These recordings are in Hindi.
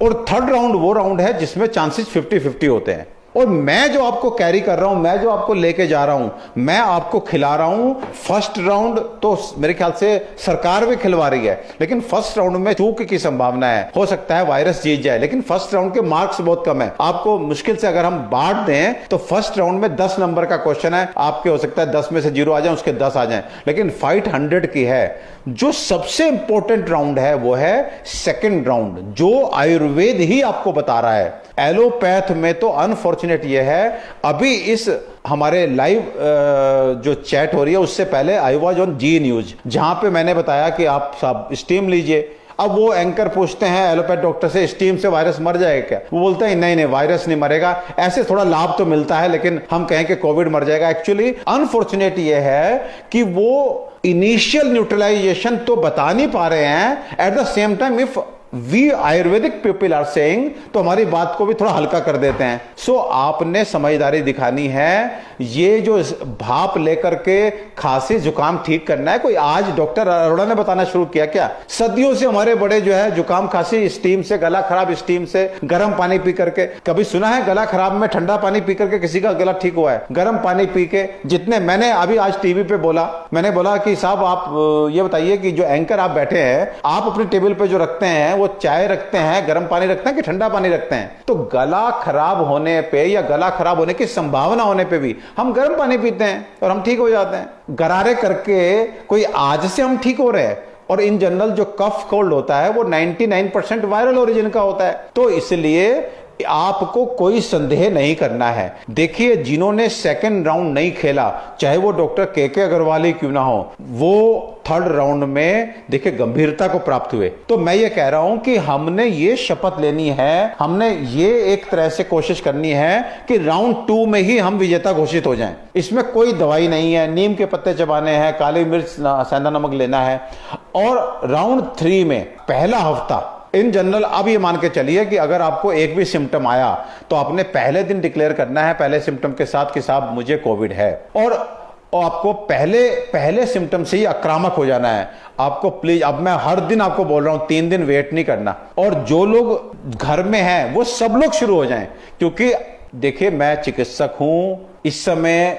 और थर्ड राउंड वो राउंड है जिसमें चांसेस 50-50 होते हैं। और मैं जो आपको कैरी कर रहा हूं, मैं जो आपको लेके जा रहा हूं, मैं आपको खिला रहा हूं। फर्स्ट राउंड तो मेरे ख्याल से सरकार भी खिलवा रही है, लेकिन फर्स्ट राउंड में चूक की संभावना है, हो सकता है वायरस जीत जाए, लेकिन फर्स्ट राउंड के मार्क्स बहुत कम है। आपको मुश्किल से अगर हम बांट दें तो फर्स्ट राउंड में 10 नंबर का क्वेश्चन है, आपके हो सकता है 10 में से 0 आ जाए, उसके 10 आ जाए, लेकिन फाइट 100 की है। जो सबसे इंपॉर्टेंट राउंड है वो है सेकंड राउंड, जो आयुर्वेद ही आपको बता रहा है। एलोपैथ में तो अनफॉर्चुनेट ये है, अभी इस हमारे लाइव जो चैट हो रही है उससे पहले I was on Zee News, जहां पे मैंने बताया कि आप सब स्टीम लीजिए। अब वो एंकर पूछते हैं एलोपैथ डॉक्टर से, स्टीम से वायरस मर जाएगा क्या? वो बोलते हैं नहीं नहीं, वायरस नहीं मरेगा। ऐसे थोड़ा लाभ तो मिलता है, लेकिन हम कहें कि कोविड मर जाएगा। एक्चुअली अनफॉर्चुनेट ये है कि वो इनिशियल न्यूट्रलाइजेशन तो बता नहीं पा रहे हैं। At the same time if we Ayurvedic people are saying, तो हमारी बात को भी थोड़ा हल्का कर देते हैं। सो आपने समझदारी दिखानी है। ये जो भाप लेकर के खांसी जुकाम ठीक करना है, कोई आज डॉक्टर अरोड़ा ने बताना शुरू किया क्या? सदियों से हमारे बड़े जो है जुकाम खांसी स्टीम से, गला खराब स्टीम से, गर्म पानी पी करके। कभी सुना है गला खराब में ठंडा पानी पी करके किसी का गला ठीक हुआ है? गर्म पानी पी के। जितने मैंने अभी आज टीवी पे बोला, मैंने बोला कि साहब आप ये बताइए कि जो एंकर आप बैठे हैं, आप अपने टेबल पे जो रखते हैं वो चाय रखते हैं, गर्म पानी रखते हैं कि ठंडा पानी रखते हैं? तो गला खराब होने पे या गला खराब होने की संभावना होने पे भी हम गर्म पानी पीते हैं और हम ठीक हो जाते हैं। गरारे करके कोई आज से हम ठीक हो रहे हैं। और इन जनरल जो कफ कोल्ड होता है वो 99% वायरल ओरिजिन का होता है। तो इसलिए आपको कोई संदेह नहीं करना है। देखिए, जिन्होंने सेकंड राउंड नहीं खेला, चाहे वो डॉक्टर के अग्रवाल ही क्यों ना हो, वो थर्ड राउंड में देखिए गंभीरता को प्राप्त हुए। तो मैं ये कह रहा हूं कि हमने ये शपथ लेनी है, हमने ये एक तरह से कोशिश करनी है कि राउंड 2 में ही हम विजेता घोषित हो जाएं। इसमें कोई दवाई नहीं है, नीम के पत्ते चबाने हैं, काली मिर्च सेंधा नमक लेना है। और राउंड 3 में पहला हफ्ता इन जनरल अब ये मान के चलिए कि अगर आपको एक भी सिम्टम आया तो आपने पहले दिन डिक्लेयर करना है, पहले सिम्टम के साथ कि साहब मुझे कोविड है। और आपको पहले सिम्टम से ही आक्रामक हो जाना है। आपको प्लीज, अब मैं हर दिन आपको बोल रहा हूं, 3 दिन वेट नहीं करना। और जो लोग घर में हैं वो सब लोग शुरू हो जाएं, क्योंकि देखिए मैं चिकित्सक हूं। इस समय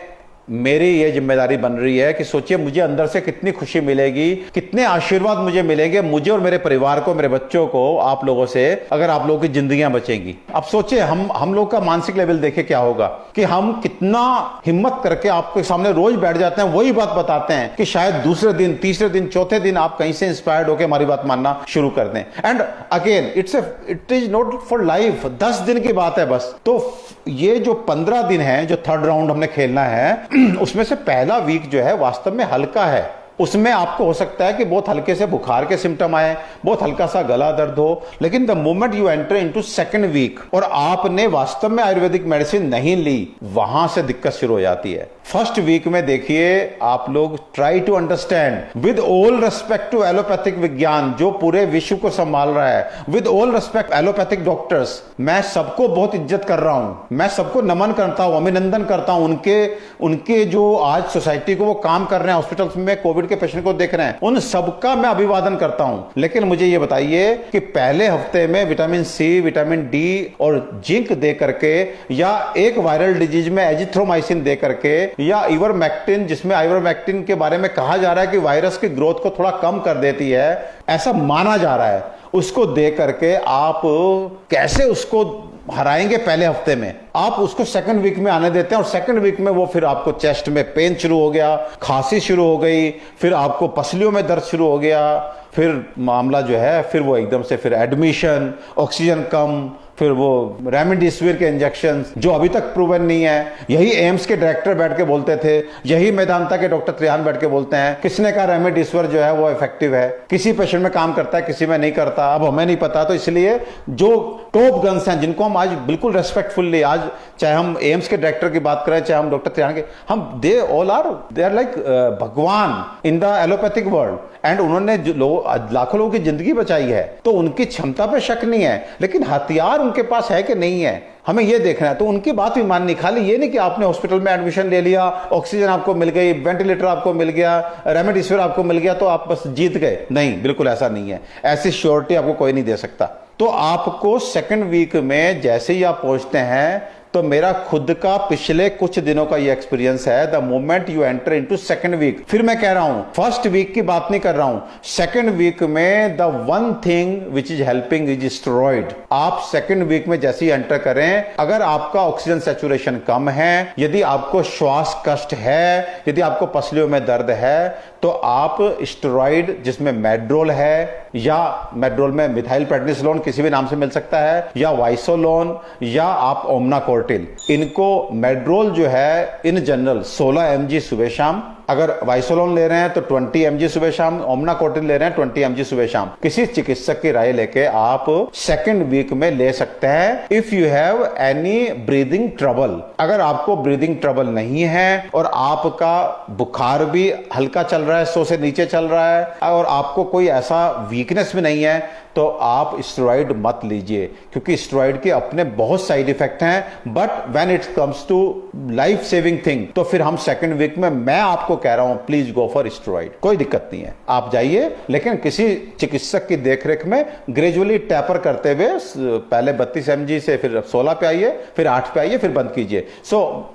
मेरी ये जिम्मेदारी बन रही है कि सोचिए मुझे अंदर से कितनी खुशी मिलेगी, कितने आशीर्वाद मुझे मिलेंगे, मुझे और मेरे परिवार को, मेरे बच्चों को, आप लोगों से, अगर आप लोगों की जिंदगियां बचेंगी। अब सोचिए हम लोग का मानसिक लेवल देखे क्या होगा कि हम कितना हिम्मत करके आपके सामने रोज बैठ जाते हैं, वही बात बताते हैं कि शायद दूसरे दिन, तीसरे दिन, चौथे दिन आप कहीं से इंस्पायर्ड होकर हमारी बात मानना शुरू कर दें। And again it is not for life, 10 दिन की बात है बस। तो ये जो 15 दिन है जो थर्ड राउंड हमने खेलना है, उसमें से पहला वीक जो है वास्तव में हल्का है। उसमें आपको हो सकता है कि बहुत हल्के से बुखार के सिम्टम आए, बहुत हल्का सा गला दर्द हो, लेकिन the moment you enter into second week और आपने वास्तव में आयुर्वेदिक मेडिसिन नहीं ली, वहां से दिक्कत शुरू हो जाती है। फर्स्ट वीक में देखिए आप लोग try to understand, with all respect to allopathic विज्ञान जो पूरे विश्व को संभाल रहा है, with all respect allopathic doctors, मैं सबको बहुत इज्जत कर रहा हूं, मैं सबको नमन करता हूं, अभिनंदन करता हूं। उनके जो आज सोसाइटी को वो काम कर रहे हैं, हॉस्पिटल्स में कोविड के पेशेंट को देख रहे हैं, उन सबका मैं अभिवादन करता हूं। लेकिन मुझे ये बताइए कि पहले हफ्ते में विटामिन सी, विटामिन डी और जिंक दे करके, या एक वायरल डिजीज में एजिथ्रोमाइसिन दे करके, या इवरमेक्टिन, जिसमें आइवरमेक्टिन के बारे में कहा जा रहा है कि वायरस की ग्रोथ को थोड़ा कम कर देती है, ऐसा माना जा रहा है, उसको दे करके आप कैसे उसको हराएंगे? पहले हफ्ते में आप उसको सेकंड वीक में आने देते हैं, और सेकंड वीक में वो फिर आपको चेस्ट में पेन शुरू हो गया, खांसी शुरू हो गई, फिर आपको पसलियों में दर्द शुरू हो गया, फिर मामला जो है फिर वो एकदम से फिर एडमिशन, ऑक्सीजन कम, फिर वो रेमडेसिविर के इंजेक्शन जो अभी तक प्रूवन नहीं है। यही एम्स के डायरेक्टर बैठ के बोलते थे, यही मेदांता के डॉक्टर त्रिहान बैठ के बोलते हैं। किसने कहा रेमडेसिविर जो है वो इफेक्टिव है? किसी पेशेंट में काम करता है, किसी में नहीं करता, अब हमें नहीं पता। तो इसलिए जो टॉप गन्स हैं, जिनको हम आज बिल्कुल रेस्पेक्टफुल्ली, आज चाहे हम एम्स के डायरेक्टर की बात करें, चाहे हम डॉक्टर त्रिहान के, हम दे आर लाइक भगवान in the allopathic world. And उन्होंने लाखों लोगों की जिंदगी बचाई है, तो उनकी क्षमता पे शक नहीं है, लेकिन हथियार उनके पास है कि नहीं है, हमें यह देखना है। तो उनकी बात भी माननी, खाली ये नहीं कि आपने हॉस्पिटल में एडमिशन ले लिया, ऑक्सीजन आपको मिल गई, वेंटिलेटर आपको मिल गया, रेमडेसिविर आपको मिल गया, तो आप बस जीत गए। नहीं, बिल्कुल ऐसा नहीं है। ऐसी श्योरिटी आपको कोई नहीं दे सकता। तो आपको सेकंड वीक में जैसे ही आप पहुंचते हैं, तो मेरा खुद का पिछले कुछ दिनों का ये एक्सपीरियंस है, the moment you enter into second week, फिर मैं कह रहा हूं फर्स्ट वीक की बात नहीं कर रहा हूं, सेकंड वीक में the one thing which is helping is steroid. आप सेकंड वीक में जैसे ही एंटर करें, अगर आपका ऑक्सीजन सैचुरेशन कम है, यदि आपको श्वास कष्ट है, यदि आपको पसलियों में दर्द है, तो आप स्टेरॉइड जिसमें मेड्रोल है, या मेड्रोल में मिथाइल प्रेडनिसोलोन किसी भी नाम से मिल सकता है, या वाइसोलोन, या आप ओमनाकोर्टिल, इनको मेड्रोल जो है इन जनरल 16 mg सुबह शाम, अगर वाइसोलोन ले रहे हैं तो 20 mg सुबह शाम, ओमनाकोर्टिल ले रहे हैं 20 mg सुबह शाम, किसी चिकित्सक की राय लेके आप सेकंड वीक में ले सकते हैं। If you have any breathing trouble, अगर आपको ब्रीदिंग ट्रबल नहीं है और आपका बुखार भी हल्का चल रहा है, 100 से नीचे चल रहा है, और आपको कोई ऐसा वीकनेस भी नहीं है, तो आप स्टेरॉइड मत लीजिए, क्योंकि स्टेरॉइड के अपने बहुत साइड इफेक्ट हैं। But when it comes to life saving thing, तो फिर हम सेकंड वीक में मैं आपको कह रहा हूं प्लीज गो फॉर स्टेरॉइड, कोई दिक्कत नहीं है, आप जाइए, लेकिन किसी चिकित्सक की देखरेख में ग्रेजुअली टैपर करते हुए, पहले 32 mg से फिर 16 पे आइए, फिर 8 पे आइए, फिर बंद कीजिए।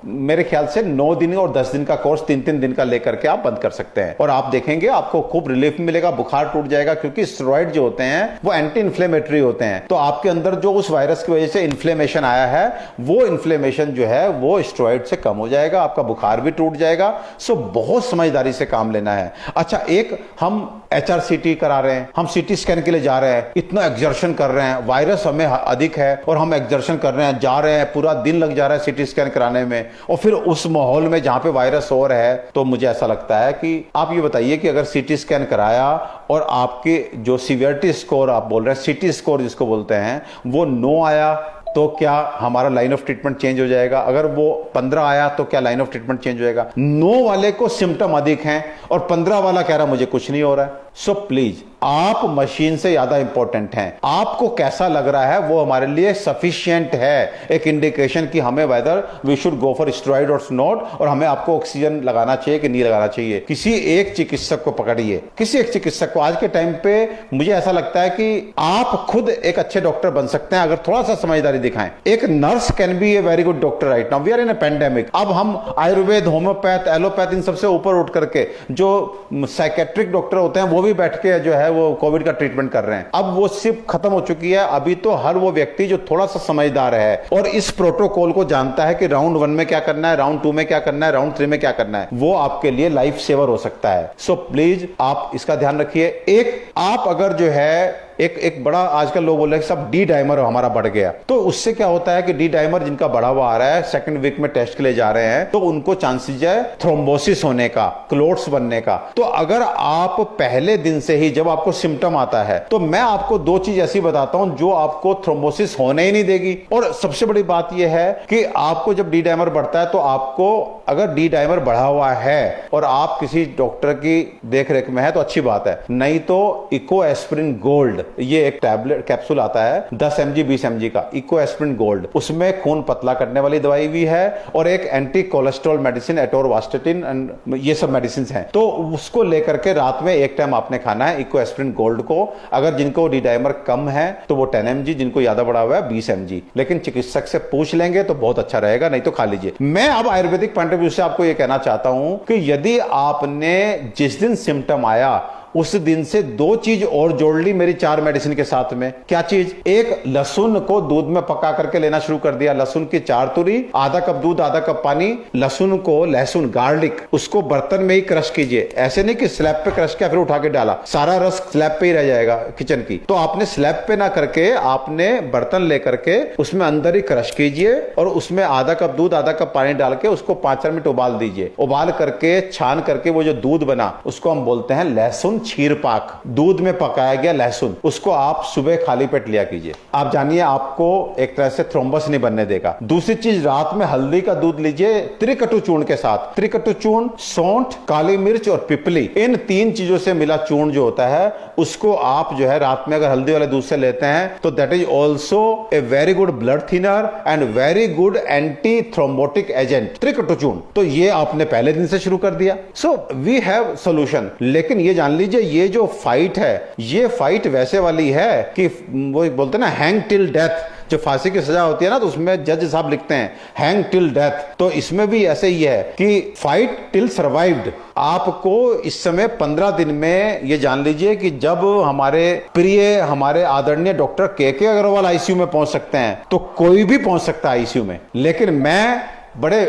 मेरे ख्याल से 9 दिन और 10 दिन का कोर्स 3-3 दिन का लेकर के आप बंद कर सकते हैं, और आप देखेंगे आपको खूब रिलीफ मिलेगा, बुखार टूट जाएगा, क्योंकि स्टेरॉइड जो होते हैं वो एंटी इन्फ्लेमेटरी होते हैं। तो आपके अंदर जो उस वायरस की वजह से इन्फ्लेमेशन आया है, वो इन्फ्लेमेशन जो है वो स्टेरॉइड से कम हो जाएगा, आपका बुखार भी टूट जाएगा। बहुत समझदारी से काम लेना है। अच्छा, एक हम HRCT करा रहे हैं, हम CT स्कैन के लिए जा रहे हैं, इतना एक्सर्शन कर रहे हैं, वायरस हमें अधिक है और हम एक्सर्शन कर रहे हैं, जा रहे हैं, पूरा दिन लग जा रहा है CT स्कैन कराने में, और फिर उस माहौल में जहां पे वायरस और है, तो मुझे ऐसा लगता है कि आप ये बताइए कि अगर CT स्कैन कराया और आपके जो सीवियरिटी स्कोर आप बोल रहे हैं, CT स्कोर जिसको बोलते हैं, वो 9 आया, तो क्या हमारा लाइन ऑफ ट्रीटमेंट चेंज हो जाएगा? अगर वो 15 आया तो क्या लाइन ऑफ ट्रीटमेंट चेंज हो जाएगा? 9 वाले को सिम्टम अधिक हैं और 15 वाला कह रहा मुझे कुछ नहीं हो रहा है। सो प्लीज, आप मशीन से ज्यादा इंपॉर्टेंट हैं। आपको कैसा लग रहा है वो हमारे लिए सफिशिएंट है, एक इंडिकेशन कि हमें whether we should go for steroid और नॉट, और हमें आपको ऑक्सीजन लगाना चाहिए कि नहीं लगाना चाहिए। किसी एक चिकित्सक को पकड़िए, किसी एक चिकित्सक को। आज के टाइम पे मुझे ऐसा लगता है कि आप खुद एक अच्छे डॉक्टर बन सकते हैं अगर थोड़ा सा समझदारी दिखाएं। एक nurse can be a very good doctor right now, we are in a pandemic. अब हम आयुर्वेद, होम्योपैथ, एलोपैथ, इन सबसे ऊपर उठ करके जो साइकेट्रिक डॉक्टर होते हैं वो भी बैठ के जो है वो कोविड का ट्रीटमेंट कर रहे हैं। अब वो सिर्फ खत्म हो चुकी है। अभी तो हर वो व्यक्ति जो थोड़ा सा समझदार है और इस प्रोटोकॉल को जानता है कि राउंड 1 में क्या करना है, राउंड 2 में क्या करना है, राउंड 3 में क्या करना है, वो आपके लिए लाइफ सेवर हो सकता है। सो प्लीज आप इसका ध्यान रखिए। एक आप अगर जो है एक बड़ा आजकल लोग बोल रहे हैं सब डी डाइमर हमारा बढ़ गया, तो उससे क्या होता है कि डी डाइमर जिनका बढ़ा हुआ आ रहा है, सेकंड वीक में टेस्ट के लिए जा रहे हैं, तो उनको चांसेस है थ्रोम्बोसिस होने का, क्लोट्स बनने का। तो अगर आप पहले दिन से ही जब आपको सिम्टम आता है, तो मैं आपको 2 चीज ऐसी बताता हूं जो आपको थ्रोम्बोसिस होने ही नहीं देगी। और सबसे बड़ी बात यह है कि आपको जब डी डाइमर बढ़ता है, तो आपको अगर डी डाइमर बढ़ा हुआ है और आप किसी डॉक्टर की देखरेख में है तो अच्छी बात है, नहीं तो इको एस्पिरिन गोल्ड, ये एक टैबलेट कैप्सूल आता है 10 mg 20 mg का, इको एस्पिरिन गोल्ड, उसमें खून पतला करने वाली दवाई भी है और एक anti cholesterol medicine atorvastatin and ये सब मेडिसिन हैं। तो उसको लेकर के रात में एक टाइम आपने खाना है इको एस्पिरिन गोल्ड को। अगर जिनको डी डाइमर कम है तो वो 10 mg, जिनको ज्यादा बढ़ा हुआ है 20 mg, लेकिन चिकित्सक से पूछ लेंगे तो बहुत अच्छा रहेगा, नहीं तो खा लीजिए। मैं अब आयुर्वेदिक पॉइंट ऑफ व्यू से आपको ये कहना चाहता हूं कि यदि आपने जिस दिन सिम्टम आया उस दिन से 2 चीज और जोड़ ली मेरी 4 मेडिसिन के साथ में। क्या चीज? एक, लहसुन को दूध में पका करके लेना शुरू कर दिया। लहसुन की 4 तुरी, आधा कप दूध, आधा कप पानी। लहसुन को, लहसुन गार्लिक, उसको बर्तन में ही क्रश कीजिए। ऐसे नहीं कि स्लैब पे क्रश किया फिर उठा के डाला, सारा रस स्लैब पे ही रह जाएगा किचन की। तो आपने स्लैब पे ना करके आपने बर्तन लेकर के उसमें अंदर ही क्रश कीजिए और उसमें आधा कप दूध, आधा कप पानी डाल के उसको 5 मिनट उबाल दीजिए। उबाल करके छान करके वो जो दूध बना उसको हम बोलते हैं लहसुन क्षीर पाक। दूध में पकाया गया लहसुन, उसको आप सुबह खाली पेट लिया कीजिए। आप जानिए आपको एक तरह से थ्रोम्बस नहीं बनने देगा। दूसरी चीज, रात में हल्दी का दूध लीजिए त्रिकटु चूर्ण के साथ। त्रिकटु चूर्ण, सौंठ, काली मिर्च और पिपली, इन 3 चीजों से मिला चूर्ण जो होता है उसको आप जो है रात में अगर हल्दी वाले दूध से लेते हैं तो that is also a very good blood thinner and very good anti thrombotic agent, Trikatu चूर्ण। तो ये आपने पहले दिन से शुरू कर दिया। So we have solution. लेकिन ये जान लीजिए लीजिए ये जो फाइट है, ये फाइट वैसे वाली है कि वो बोलते हैं ना हैंग टिल डेथ, जो फांसी की सजा होती है ना, तो उसमें जज साहब लिखते हैं हैंग टिल डेथ। तो इसमें भी ऐसे ही है कि फाइट टिल सर्वाइव्ड। आपको इस समय 15 दिन में ये जान लीजिए कि जब हमारे प्रिय, हमारे आदरणीय डॉक्टर के अग्रवाल आईसीयू में पहुंच सकते हैं, तो कोई भी पहुंच सकता है आईसीयू में। लेकिन मैं बड़े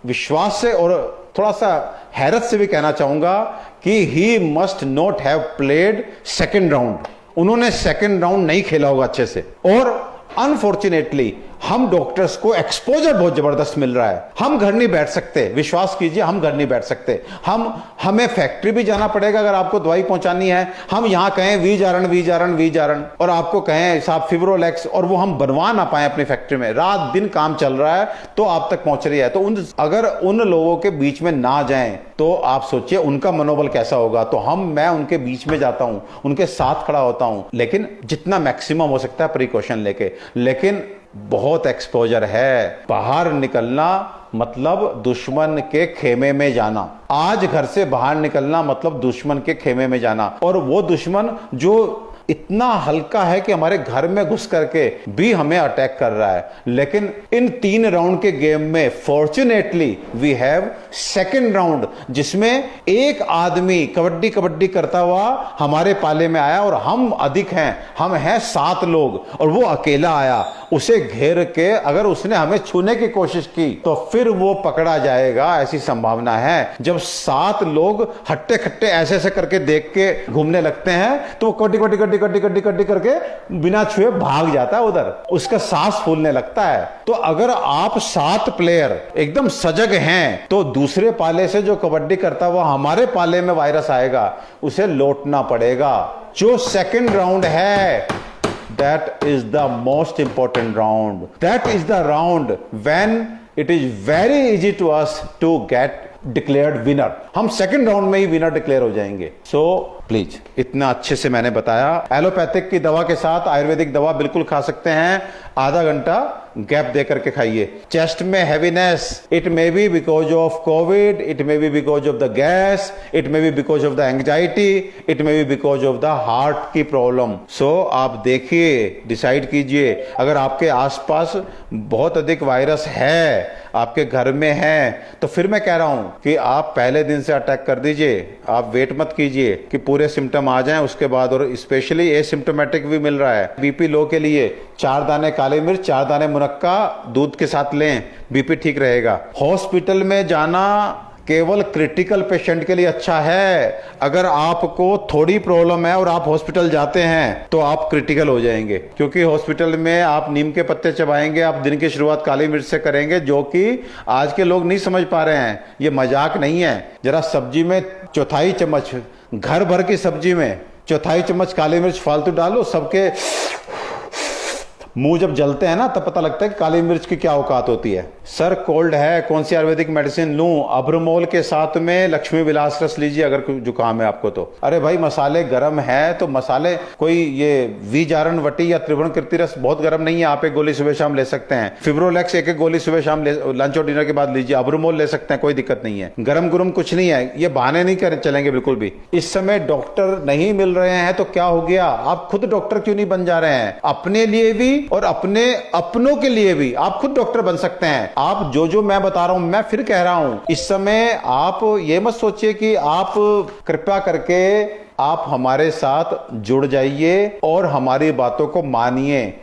विश्वास से और थोड़ा सा हैरत से भी कहना चाहूंगा कि he must not have played second round. उन्होंने सेकेंड राउंड नहीं खेला होगा अच्छे से, और अनफॉर्चुनेटली हम डॉक्टर्स को एक्सपोजर बहुत जबरदस्त मिल रहा है। हम घर नहीं बैठ सकते, विश्वास कीजिए, हम घर नहीं बैठ सकते। हमें फैक्ट्री भी जाना पड़ेगा अगर आपको दवाई पहुंचानी है। हम यहां कहें वीजारण और आपको कहें साहब फिब्रोलेक्स, और वो हम बनवा ना पाए अपनी फैक्ट्री में, रात दिन काम चल रहा है तो आप तक पहुंच रही है। तो अगर उन लोगों के बीच में ना जाएं तो आप सोचिए उनका मनोबल कैसा होगा। तो मैं उनके बीच में जाता हूं, उनके साथ खड़ा होता हूं, लेकिन जितना मैक्सिमम हो सकता है प्रिकॉशन लेके। लेकिन बहुत एक्सपोजर है, बाहर निकलना मतलब दुश्मन के खेमे में जाना। आज घर से बाहर निकलना मतलब दुश्मन के खेमे में जाना, और वो दुश्मन जो इतना हल्का है कि हमारे घर में घुस करके भी हमें अटैक कर रहा है। लेकिन इन 3 राउंड के गेम में fortunately we have second round, जिसमें एक आदमी कबड्डी करता हुआ हमारे पाले में आया, और हम अधिक हैं, हम हैं 7 लोग, और वो अकेला आया। उसे घेर के अगर उसने हमें छूने की कोशिश की तो फिर वो पकड़ा जाएगा, ऐसी संभावना है। जब 7 लोग हट्टे खट्टे ऐसे ऐसे करके देख के घूमने लगते हैं तो वो कड्डी करके बिना छुए भाग जाता है उधर, उसका सांस फूलने लगता है। तो अगर आप 7 प्लेयर एकदम सजग हैं तो दूसरे पाले से जो कबड्डी करता हुआ हमारे पाले में वायरस आएगा, उसे लौटना पड़ेगा। जो सेकंड राउंड है, that is the most important round. That is the round when it is very easy to us to get declared winner. हम सेकंड राउंड में ही विनर डिक्लेयर हो जाएंगे। सो प्लीज, इतना अच्छे से मैंने बताया। एलोपैथिक की दवा के साथ आयुर्वेदिक दवा बिल्कुल खा सकते हैं, आधा घंटा गैप दे करके खाइए। चेस्ट में heaviness, it may be because of Covid, it may be because of the gas, it may be because of the anxiety, it may be because of the heart की प्रॉब्लम। सो आप देखिए, डिसाइड कीजिए। अगर आपके आसपास बहुत अधिक वायरस है, आपके घर में है, तो फिर मैं कह रहा हूं कि आप पहले दिन से अटैक कर दीजिए। आप वेट मत कीजिए कि पूरे सिम्टम आ जाएं उसके बाद, और स्पेशली एसिम्टोमेटिक भी मिल रहा है। बीपी लो के लिए 4 दाने काली मिर्च, 4 दाने मुनक्का दूध के साथ लें, बीपी ठीक रहेगा। हॉस्पिटल में जाना केवल क्रिटिकल पेशेंट के लिए अच्छा है। अगर आपको थोड़ी प्रॉब्लम है और आप हॉस्पिटल जाते हैं तो आप क्रिटिकल हो जाएंगे, क्योंकि हॉस्पिटल में आप नीम के पत्ते चबाएंगे, आप दिन की शुरुआत काली मिर्च से करेंगे, जो कि आज के लोग नहीं समझ पा रहे हैं। ये मजाक नहीं है। जरा सब्जी में 1/4 चम्मच, घर भर की सब्जी में 1/4 चम्मच काली मिर्च फालतू डालो, सबके मुंह जब जलते हैं ना तब पता लगता है कि काली मिर्च की क्या औकात होती है। सर कोल्ड है, कौन सी आयुर्वेदिक मेडिसिन लूं? अभ्रमोल के साथ में लक्ष्मी विलास रस लीजिए अगर कोई जुकाम है आपको तो। अरे भाई मसाले गर्म है तो मसाले, कोई ये वीजारण वटी या त्रिभुवन कीर्ति रस बहुत गर्म नहीं है, आप एक गोली सुबह शाम ले सकते हैं। फिब्रोलेक्स एक गोली सुबह शाम लंच और डिनर के बाद लीजिए। अभ्रमोल ले सकते हैं, कोई दिक्कत नहीं है। गरम गुरम कुछ नहीं है, ये बहाने नहीं कर चलेंगे बिल्कुल भी। इस समय डॉक्टर नहीं मिल रहे हैं तो क्या हो गया? आप खुद डॉक्टर क्यों नहीं बन जा रहे हैं? अपने लिए भी और अपने अपनों के लिए भी आप खुद डॉक्टर बन सकते हैं। आप जो मैं बता रहा हूं, मैं फिर कह रहा हूं, इस समय आप ये मत सोचिए कि आप कृपया करके आप हमारे साथ जुड़ जाइए और हमारी बातों को मानिए।